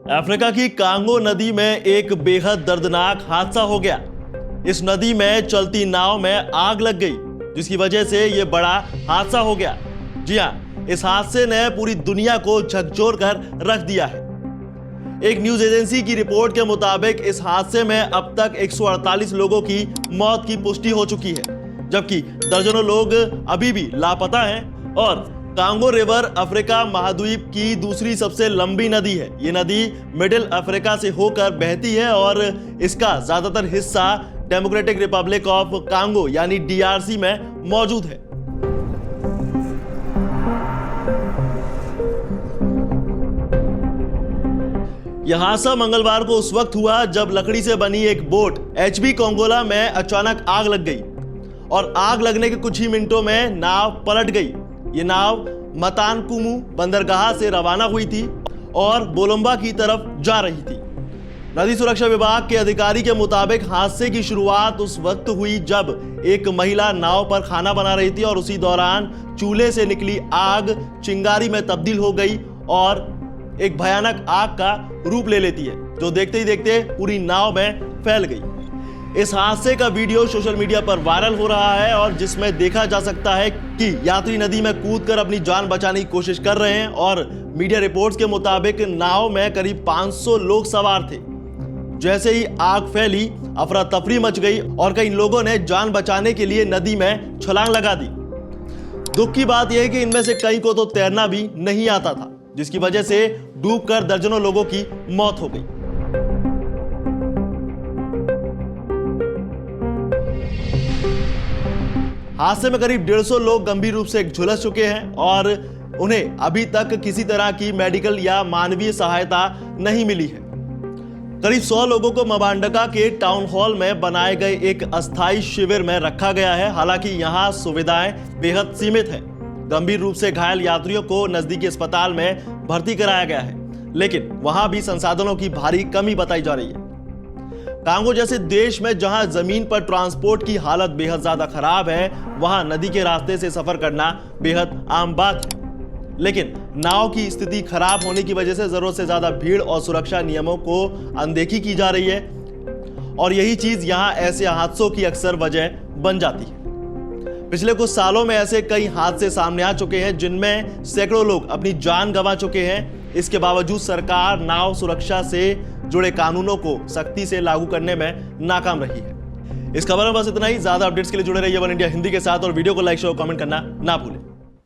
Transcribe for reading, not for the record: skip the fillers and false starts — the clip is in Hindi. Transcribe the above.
अफ्रीका की कांगो नदी में एक बेहद दर्दनाक हादसा हो गया। इस नदी में चलती नाव में आग लग गई, जिसकी वजह से यह बड़ा हादसा हो गया। जी हां, इस हादसे ने पूरी दुनिया को झकझोर कर रख दिया है। एक न्यूज एजेंसी की रिपोर्ट के मुताबिक इस हादसे में अब तक 148 लोगों की मौत की पुष्टि हो चुकी है, जबकि दर्जनों लोग अभी भी लापता हैं। और कांगो रिवर अफ्रीका महाद्वीप की दूसरी सबसे लंबी नदी है। ये नदी मिडिल अफ्रीका से होकर बहती है और इसका ज्यादातर हिस्सा डेमोक्रेटिक रिपब्लिक ऑफ कांगो यानी डीआरसी में मौजूद है। यह हादसा मंगलवार को उस वक्त हुआ जब लकड़ी से बनी एक बोट एचबी कोंगोला में अचानक आग लग गई और आग लगने के कुछ ही मिनटों में नाव पलट गई। ये नाव मतानकुमू बंदरगाह से रवाना हुई थी और बोलंबा की तरफ जा रही थी। नदी सुरक्षा विभाग के अधिकारी के मुताबिक हादसे की शुरुआत उस वक्त हुई जब एक महिला नाव पर खाना बना रही थी और उसी दौरान चूल्हे से निकली आग चिंगारी में तब्दील हो गई और एक भयानक आग का रूप ले लेती है, जो देखते ही देखते पूरी नाव में फैल गई। इस हादसे का वीडियो सोशल मीडिया पर वायरल हो रहा है और जिसमें देखा जा सकता है कि यात्री नदी में कूदकर अपनी जान बचाने की कोशिश कर रहे हैं और मीडिया रिपोर्ट्स के मुताबिक नाव में करीब 500 लोग सवार थे। जैसे ही आग फैली, अफरा तफरी मच गई और कई लोगों ने जान बचाने के लिए नदी में छलांग लगा दी। दुख की बात यह है कि इनमें से कई को तो तैरना भी नहीं आता था, जिसकी वजह से डूबकर दर्जनों लोगों की मौत हो गई। हादसे में करीब 150 लोग गंभीर रूप से झुलस चुके हैं और उन्हें अभी तक किसी तरह की मेडिकल या मानवीय सहायता नहीं मिली है। करीब 100 लोगों को मबांडका के टाउन हॉल में बनाए गए एक अस्थायी शिविर में रखा गया है। हालांकि यहां सुविधाएं बेहद सीमित हैं। गंभीर रूप से घायल यात्रियों को नजदीकी अस्पताल में भर्ती कराया गया है, लेकिन वहां भी संसाधनों की भारी कमी बताई जा रही है। कांगो जैसे देश में जहां जमीन पर ट्रांसपोर्ट की हालत बेहद ज्यादा खराब है, वहां नदी के रास्ते से सफर करना बेहद आम बात है। लेकिन नाव की स्थिति खराब होने की वजह से जरूरत से ज्यादा भीड़ और सुरक्षा नियमों को अनदेखी की जा रही है और यही चीज यहां ऐसे हादसों की अक्सर वजह बन जाती है। पिछले कुछ सालों में ऐसे कई हादसे सामने आ चुके हैं जिनमें सैकड़ों लोग अपनी जान गंवा चुके हैं। इसके बावजूद सरकार नाव सुरक्षा से जुड़े कानूनों को सख्ती से लागू करने में नाकाम रही है। इस खबर में बस इतना ही। ज्यादा अपडेट्स के लिए जुड़े रहिए वन इंडिया हिंदी के साथ और वीडियो को लाइक शेयर और कमेंट करना ना भूलें।